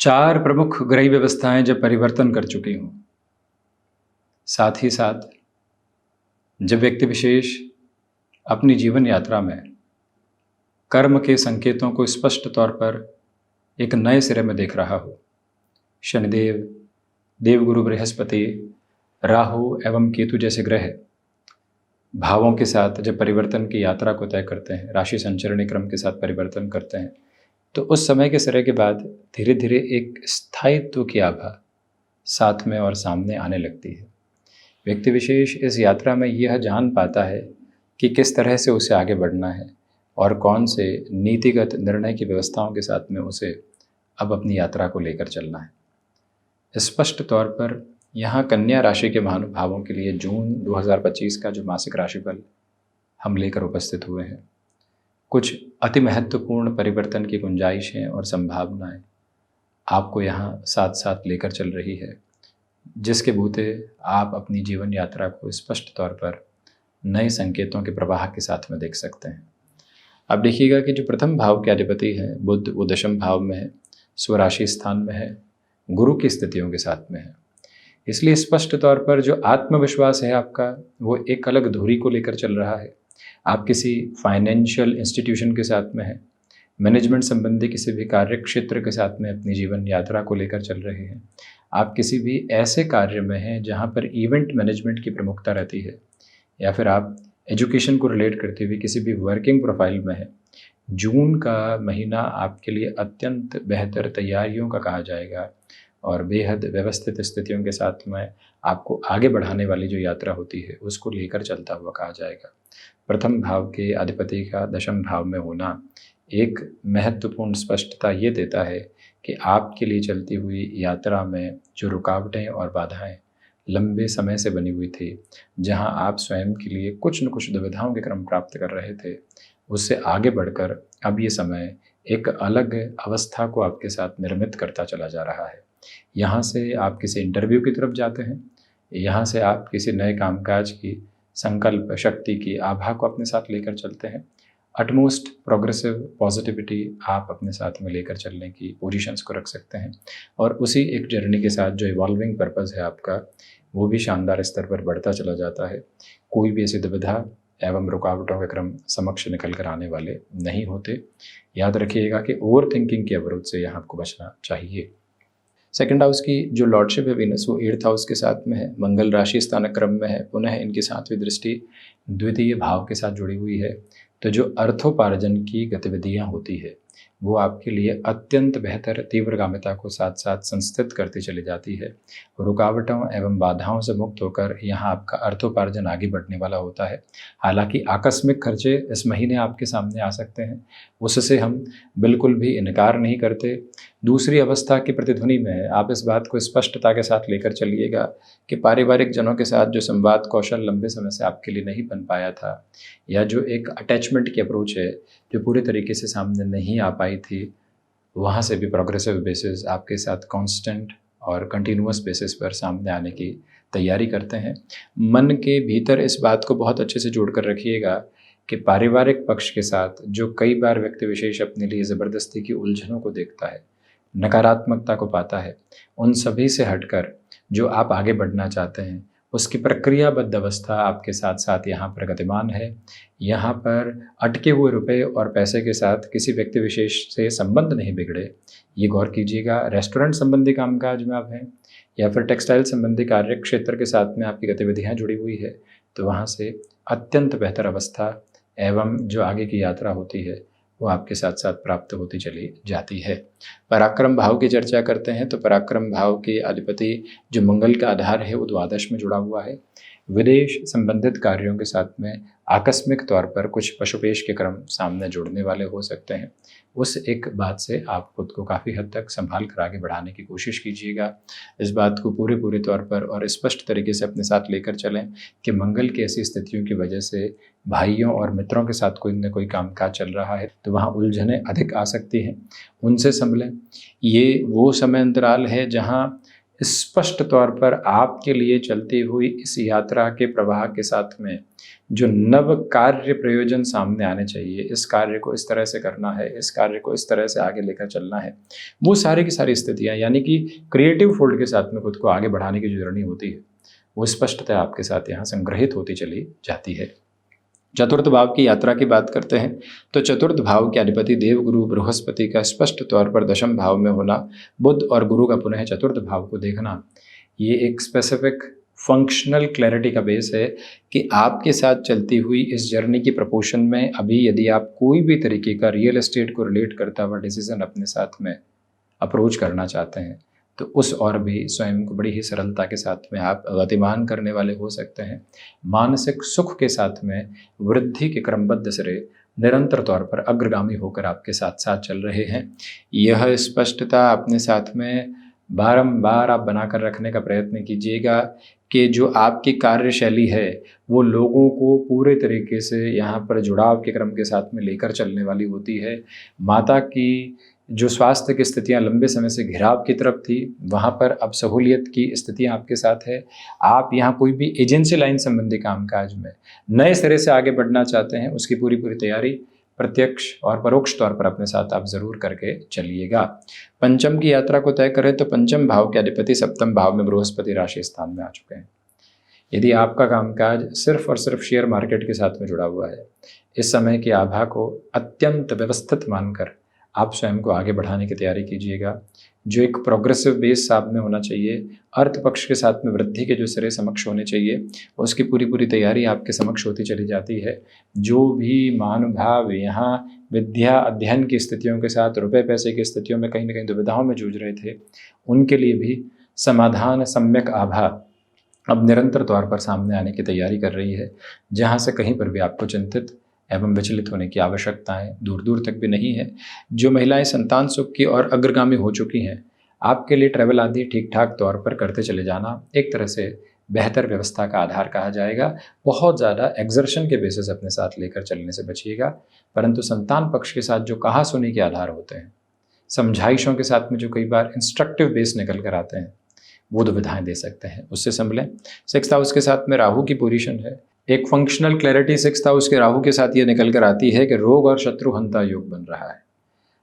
चार प्रमुख ग्रही व्यवस्थाएं जब परिवर्तन कर चुकी हों, साथ ही साथ जब व्यक्ति विशेष अपनी जीवन यात्रा में कर्म के संकेतों को स्पष्ट तौर पर एक नए सिरे में देख रहा हो, शनिदेव, देवगुरु बृहस्पति, राहु एवं केतु जैसे ग्रह भावों के साथ जब परिवर्तन की यात्रा को तय करते हैं, राशि संचरण क्रम के साथ परिवर्तन करते हैं, तो उस समय के सिरे के बाद धीरे धीरे एक स्थायित्व की आभा साथ में और सामने आने लगती है। व्यक्ति विशेष इस यात्रा में यह जान पाता है कि किस तरह से उसे आगे बढ़ना है और कौन से नीतिगत निर्णय की व्यवस्थाओं के साथ में उसे अब अपनी यात्रा को लेकर चलना है। स्पष्ट तौर पर यहाँ कन्या राशि के महानुभावों के लिए जून 2025 का जो मासिक राशिफल हम लेकर उपस्थित हुए हैं, कुछ अति महत्वपूर्ण परिवर्तन की गुंजाइशें और संभावनाएं आपको यहाँ साथ साथ लेकर चल रही है, जिसके बूते आप अपनी जीवन यात्रा को स्पष्ट तौर पर नए संकेतों के प्रवाह के साथ में देख सकते हैं। अब देखिएगा कि जो प्रथम भाव के अधिपति हैं बुध, वो दशम भाव में है, स्वराशि स्थान में है, गुरु की स्थितियों के साथ में है। इसलिए स्पष्ट तौर पर जो आत्मविश्वास है आपका, वो एक अलग धुरी को लेकर चल रहा है। आप किसी फाइनेंशियल इंस्टीट्यूशन के साथ में है, मैनेजमेंट संबंधी किसी भी कार्य क्षेत्र के साथ में अपनी जीवन यात्रा को लेकर चल रहे हैं। आप किसी भी ऐसे कार्य में हैं जहाँ पर इवेंट मैनेजमेंट की प्रमुखता रहती है, या फिर आप एजुकेशन को रिलेट करते हुए किसी भी वर्किंग प्रोफाइल में है। जून का महीना आपके लिए अत्यंत बेहतर तैयारियों का कहा जाएगा और बेहद व्यवस्थित स्थितियों के साथ में आपको आगे बढ़ाने वाली जो यात्रा होती है उसको लेकर चलता हुआ कहा जाएगा। प्रथम भाव के अधिपति का दशम भाव में होना एक महत्वपूर्ण स्पष्टता ये देता है कि आपके लिए चलती हुई यात्रा में जो रुकावटें और बाधाएं लंबे समय से बनी हुई थी, जहां आप स्वयं के लिए कुछ न कुछ दुविधाओं के क्रम प्राप्त कर रहे थे, उससे आगे बढ़कर अब ये समय एक अलग अवस्था को आपके साथ निर्मित करता चला जा रहा है। यहाँ से आप किसी इंटरव्यू की तरफ जाते हैं, यहाँ से आप किसी नए कामकाज की संकल्प शक्ति की आभा को अपने साथ लेकर चलते हैं। अटमोस्ट प्रोग्रेसिव पॉजिटिविटी आप अपने साथ में लेकर चलने की पोजीशंस को रख सकते हैं और उसी एक जर्नी के साथ जो इवॉल्विंग पर्पस है आपका, वो भी शानदार स्तर पर बढ़ता चला जाता है। कोई भी ऐसी दुविधा एवं रुकावटों के क्रम समक्ष निकल कर आने वाले नहीं होते। याद रखिएगा कि ओवर थिंकिंग के अवरोध से यहाँ आपको बचना चाहिए। सेकंड हाउस की जो लॉर्डशिप है वीनस, वो 8th हाउस के साथ में है, मंगल राशि स्थानक क्रम में है, पुनः इनकी 7वीं दृष्टि द्वितीय भाव के साथ जुड़ी हुई है। तो जो अर्थोपार्जन की गतिविधियाँ होती है वो आपके लिए अत्यंत बेहतर तीव्रगामिता को साथ साथ संस्थित करती चली जाती है। रुकावटों एवं बाधाओं से मुक्त होकर यहाँ आपका अर्थोपार्जन आगे बढ़ने वाला होता है। हालांकि आकस्मिक खर्चे इस महीने आपके सामने आ सकते हैं, उससे हम बिल्कुल भी इनकार नहीं करते। दूसरी अवस्था की प्रतिध्वनि में आप इस बात को स्पष्टता के साथ लेकर चलिएगा कि पारिवारिक जनों के साथ जो संवाद कौशल लंबे समय से आपके लिए नहीं बन पाया था, या जो एक अटैचमेंट की अप्रोच है जो पूरे तरीके से सामने नहीं आ पाई थी, वहाँ से भी प्रोग्रेसिव बेसिस आपके साथ कांस्टेंट और कंटिन्यूअस बेसिस पर सामने आने की तैयारी करते हैं। मन के भीतर इस बात को बहुत अच्छे से जोड़ कर रखिएगा कि पारिवारिक पक्ष के साथ जो कई बार व्यक्ति विशेष अपने लिए ज़बरदस्ती की उलझनों को देखता है, नकारात्मकता को पाता है, उन सभी से हटकर जो आप आगे बढ़ना चाहते हैं उसकी प्रक्रियाबद्ध अवस्था आपके साथ साथ यहाँ पर गतिमान है। यहाँ पर अटके हुए रुपए और पैसे के साथ किसी व्यक्ति विशेष से संबंध नहीं बिगड़े, ये गौर कीजिएगा। रेस्टोरेंट संबंधी कामकाज में आप हैं या फिर टेक्सटाइल संबंधी कार्य क्षेत्र के साथ में आपकी गतिविधियाँ जुड़ी हुई है, तो वहाँ से अत्यंत बेहतर अवस्था एवं जो आगे की यात्रा होती है वो आपके साथ साथ प्राप्त होती चली जाती है। पराक्रम भाव की चर्चा करते हैं तो पराक्रम भाव के अधिपति जो मंगल का आधार है वो द्वादश में जुड़ा हुआ है। विदेश संबंधित कार्यों के साथ में आकस्मिक तौर पर कुछ पशुपेश के क्रम सामने जुड़ने वाले हो सकते हैं। उस एक बात से आप खुद को काफ़ी हद तक संभाल कर आगे बढ़ाने की कोशिश कीजिएगा। इस बात को पूरे तौर पर और स्पष्ट तरीके से अपने साथ लेकर चलें कि मंगल की ऐसी स्थितियों की वजह से भाइयों और मित्रों के साथ कोई न कोई कामकाज चल रहा है तो वहाँ उलझनें अधिक आ सकती हैं, उनसे संभलें। ये वो समय अंतराल है जहाँ स्पष्ट तौर पर आपके लिए चलती हुई इस यात्रा के प्रवाह के साथ में जो नव कार्य प्रयोजन सामने आने चाहिए, इस कार्य को इस तरह से करना है, इस कार्य को इस तरह से आगे लेकर चलना है, वो सारी की सारी स्थितियाँ, यानी कि क्रिएटिव फोल्ड के साथ में खुद को आगे बढ़ाने की जो जर्नी होती है, वो स्पष्टता आपके साथ यहाँ संग्रहित होती चली जाती है। चतुर्थ भाव की यात्रा की बात करते हैं तो चतुर्थ भाव के अधिपति देवगुरु बृहस्पति का स्पष्ट तौर पर दशम भाव में होना, बुध और गुरु का पुनः चतुर्थ भाव को देखना, ये एक स्पेसिफिक फंक्शनल क्लैरिटी का बेस है कि आपके साथ चलती हुई इस जर्नी की प्रपोर्शन में अभी यदि आप कोई भी तरीके का रियल एस्टेट को रिलेट करता हुआ डिसीजन अपने साथ में अप्रोच करना चाहते हैं तो उस और भी स्वयं को बड़ी ही सरलता के साथ में आप गतिमान करने वाले हो सकते हैं। मानसिक सुख के साथ में वृद्धि के क्रमबद्ध सिरे निरंतर तौर पर अग्रगामी होकर आपके साथ साथ चल रहे हैं। यह स्पष्टता अपने साथ में बारंबार आप बनाकर रखने का प्रयत्न कीजिएगा कि जो आपकी कार्यशैली है वो लोगों को पूरे तरीके से यहाँ पर जुड़ाव के क्रम के साथ में लेकर चलने वाली होती है। माता की जो स्वास्थ्य की स्थितियां लंबे समय से घिराव की तरफ थी, वहाँ पर अब सहूलियत की स्थितियां आपके साथ है। आप यहाँ कोई भी एजेंसी लाइन संबंधी कामकाज में नए सिरे से आगे बढ़ना चाहते हैं, उसकी पूरी तैयारी प्रत्यक्ष और परोक्ष तौर पर अपने साथ आप जरूर करके चलिएगा। पंचम की यात्रा को तय करें तो पंचम भाव के अधिपति सप्तम भाव में बृहस्पति राशि स्थान में आ चुके हैं। यदि आपका कामकाज सिर्फ और सिर्फ शेयर मार्केट के साथ में जुड़ा हुआ है, इस समय की आभा को अत्यंत व्यवस्थित मानकर आप स्वयं को आगे बढ़ाने की तैयारी कीजिएगा। जो एक प्रोग्रेसिव बेस सामने होना चाहिए, अर्थ पक्ष के साथ में वृद्धि के जो सिरे समक्ष होने चाहिए, उसकी पूरी तैयारी आपके समक्ष होती चली जाती है। जो भी महानुभाव यहाँ विद्या अध्ययन की स्थितियों के साथ रुपए पैसे की स्थितियों में कहीं न कहीं दुविधाओं में जूझ रहे थे, उनके लिए भी समाधान सम्यक आभा अब निरंतर तौर पर सामने आने की तैयारी कर रही है, जहाँ से कहीं पर भी आपको चिंतित एवं विचलित होने की आवश्यकताएं दूर दूर तक भी नहीं है। जो महिलाएं संतान सुख की और अग्रगामी हो चुकी हैं, आपके लिए ट्रैवल आदि ठीक ठाक तौर पर करते चले जाना एक तरह से बेहतर व्यवस्था का आधार कहा जाएगा। बहुत ज़्यादा एग्जर्शन के बेसिस अपने साथ लेकर चलने से बचिएगा, परंतु संतान पक्ष के साथ जो कहा सुनी के आधार होते हैं, समझाइशों के साथ में जो कई बार इंस्ट्रक्टिव बेस निकल कर आते हैं, वो दुविधाएं दे सकते हैं, उससे संभलें। 6th हाउस के साथ में राहु की पोजीशन है। एक फंक्शनल क्लैरिटी 6th हाउस के राहु के साथ ये निकल कर आती है कि रोग और शत्रुहंता योग बन रहा है।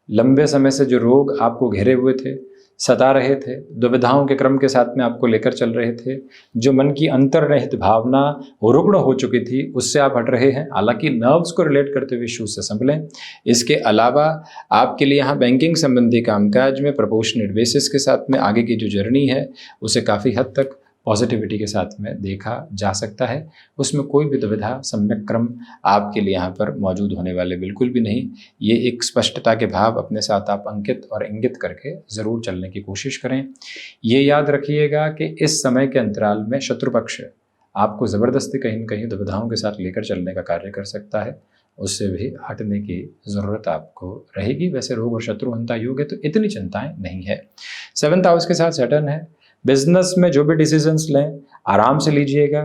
लंबे समय से जो रोग आपको घेरे हुए थे, सता रहे थे, दुविधाओं के क्रम के साथ में आपको लेकर चल रहे थे, जो मन की अंतर्निहित भावना रुग्ण हो चुकी थी, उससे आप हट रहे हैं। हालांकि नर्व्स को रिलेट करते हुए इश्यूज से संभलें। इसके अलावा आपके लिए यहाँ बैंकिंग संबंधी कामकाज में प्रोपोर्शनेट बेसिस के साथ में आगे की जो जर्नी है, उसे काफ़ी हद तक पॉजिटिविटी के साथ में देखा जा सकता है। उसमें कोई भी दुविधा सम्यक क्रम आपके लिए यहाँ पर मौजूद होने वाले बिल्कुल भी नहीं। ये एक स्पष्टता के भाव अपने साथ आप अंकित और इंगित करके ज़रूर चलने की कोशिश करें। ये याद रखिएगा कि इस समय के अंतराल में शत्रु पक्ष आपको ज़बरदस्ती कहीं न कहीं दुविधाओं के साथ लेकर चलने का कार्य कर सकता है, उससे भी हटने की ज़रूरत आपको रहेगी। वैसे रोग और शत्रुहंता योग है तो इतनी चिंताएं नहीं है। 7th हाउस के साथ सैटर्न है। बिजनेस में जो भी डिसीजंस लें आराम से लीजिएगा।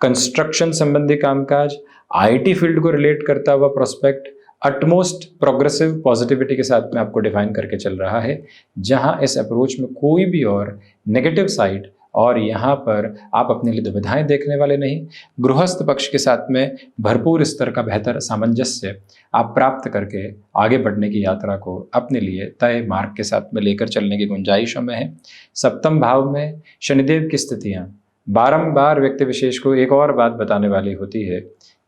कंस्ट्रक्शन संबंधी कामकाज, आईटी फील्ड को रिलेट करता हुआ प्रोस्पेक्ट अटमोस्ट प्रोग्रेसिव पॉजिटिविटी के साथ में आपको डिफाइन करके चल रहा है, जहां इस अप्रोच में कोई भी और नेगेटिव साइड और यहाँ पर आप अपने लिए दुविधाएं देखने वाले नहीं। गृहस्थ पक्ष के साथ में भरपूर स्तर का बेहतर सामंजस्य आप प्राप्त करके आगे बढ़ने की यात्रा को अपने लिए तय मार्ग के साथ में लेकर चलने की गुंजाइशों में है। 7th भाव में शनिदेव की स्थितियाँ बारंबार व्यक्ति विशेष को एक और बात बताने वाली होती है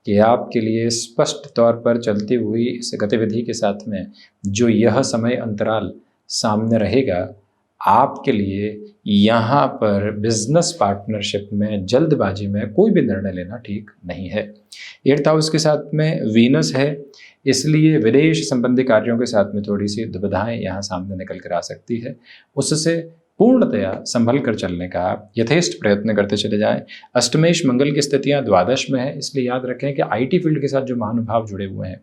कि आपके लिए स्पष्ट तौर पर चलती हुई इस गतिविधि के साथ में जो यह समय अंतराल सामने रहेगा, आपके लिए यहाँ पर बिजनेस पार्टनरशिप में जल्दबाजी में कोई भी निर्णय लेना ठीक नहीं है। 8th हाउस के साथ में वीनस है, इसलिए विदेश संबंधी कार्यों के साथ में थोड़ी सी दुविधाएं यहाँ सामने निकल कर आ सकती है। उससे पूर्णतया संभल कर चलने का आप यथेष्ट प्रयत्न करते चले जाएं। अष्टमेश मंगल की स्थितियाँ द्वादश में है, इसलिए याद रखें कि आईटी फील्ड के साथ जो महानुभाव जुड़े हुए हैं,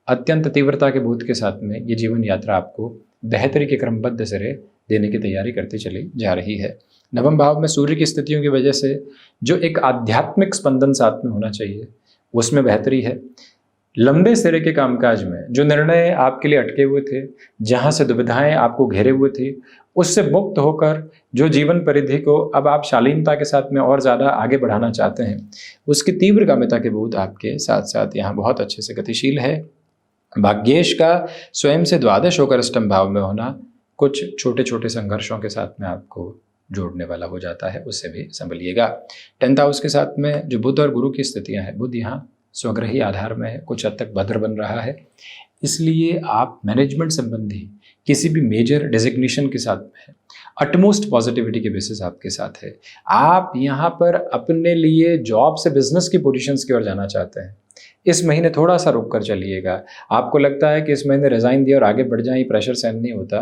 अत्यंत तीव्रता के बोध के साथ में ये जीवन यात्रा आपको बेहतरी के क्रमबद्ध सिरे देने की तैयारी करती चली जा रही है। 9वें भाव में सूर्य की स्थितियों की वजह से जो एक आध्यात्मिक स्पंदन साथ में होना चाहिए, उसमें बेहतरी है। लंबे सिरे के कामकाज में जो निर्णय आपके लिए अटके हुए थे, जहाँ से दुविधाएं आपको घेरे हुए थी, उससे मुक्त होकर जो जीवन परिधि को अब आप शालीनता के साथ में और ज़्यादा आगे बढ़ाना चाहते हैं, उसकी तीव्रगामिता के बोध आपके साथ साथ यहाँ बहुत अच्छे से गतिशील है। भाग्येश का स्वयं से द्वादश होकर अष्टम भाव में होना कुछ छोटे छोटे संघर्षों के साथ में आपको जोड़ने वाला हो जाता है, उससे भी संभलिएगा। 10th हाउस के साथ में जो बुध और गुरु की स्थितियां हैं, बुध यहाँ स्वग्रही आधार में है, कुछ हद तक भद्र बन रहा है, इसलिए आप मैनेजमेंट संबंधी किसी भी मेजर डेजिग्नेशन के साथ में है, अटमोस्ट पॉजिटिविटी के बेसिस आपके साथ है। आप यहाँ पर अपने लिए जॉब से बिजनेस की पोजीशंस की ओर जाना चाहते हैं, इस महीने थोड़ा सा रुक कर चलिएगा। आपको लगता है कि इस महीने रिज़ाइन दिया और आगे बढ़ जाए, प्रेशर सहन नहीं होता।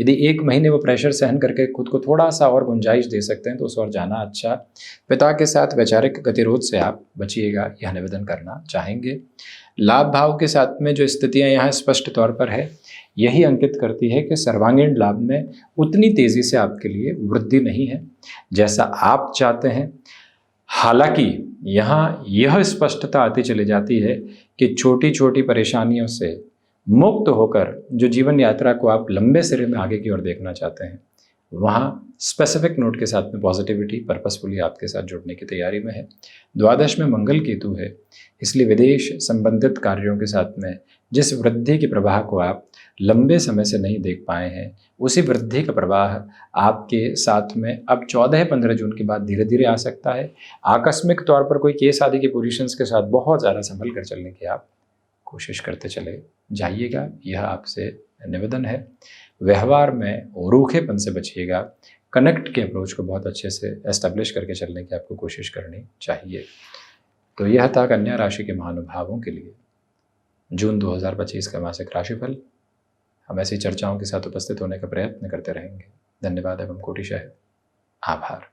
यदि एक महीने वो प्रेशर सहन करके खुद को थोड़ा सा और गुंजाइश दे सकते हैं तो उस ओर जाना अच्छा। पिता के साथ वैचारिक गतिरोध से आप बचिएगा, यह निवेदन करना चाहेंगे। लाभ भाव के साथ में जो स्थितियाँ यहाँ स्पष्ट तौर पर है, यही अंकित करती है कि सर्वांगीण लाभ में उतनी तेज़ी से आपके लिए वृद्धि नहीं है जैसा आप चाहते हैं। हालांकि यहाँ यह स्पष्टता आती चली जाती है कि छोटी छोटी परेशानियों से मुक्त होकर जो जीवन यात्रा को आप लंबे सिरे में आगे की ओर देखना चाहते हैं, वहाँ स्पेसिफिक नोट के साथ में पॉजिटिविटी पर्पसफुली आपके साथ जुड़ने की तैयारी में है। द्वादश में मंगल केतु है, इसलिए विदेश संबंधित कार्यों के साथ में जिस वृद्धि के प्रवाह को आप लंबे समय से नहीं देख पाए हैं, उसी वृद्धि का प्रवाह आपके साथ में अब 14-15 जून के बाद धीरे धीरे आ सकता है। आकस्मिक तौर पर कोई केस आदि की पोजीशंस के साथ बहुत ज़्यादा संभल कर चलने की आप कोशिश करते चले जाइएगा, यह आपसे निवेदन है। व्यवहार में रूखेपन से बचिएगा, कनेक्ट के अप्रोच को बहुत अच्छे से एस्टेब्लिश करके चलने की आपको कोशिश करनी चाहिए। तो यह था कन्या राशि के महानुभावों के लिए जून 2025 का मासिक राशिफल। हम ऐसी चर्चाओं के साथ उपस्थित होने का प्रयत्न करते रहेंगे। धन्यवाद एवं कोटिशः आभार।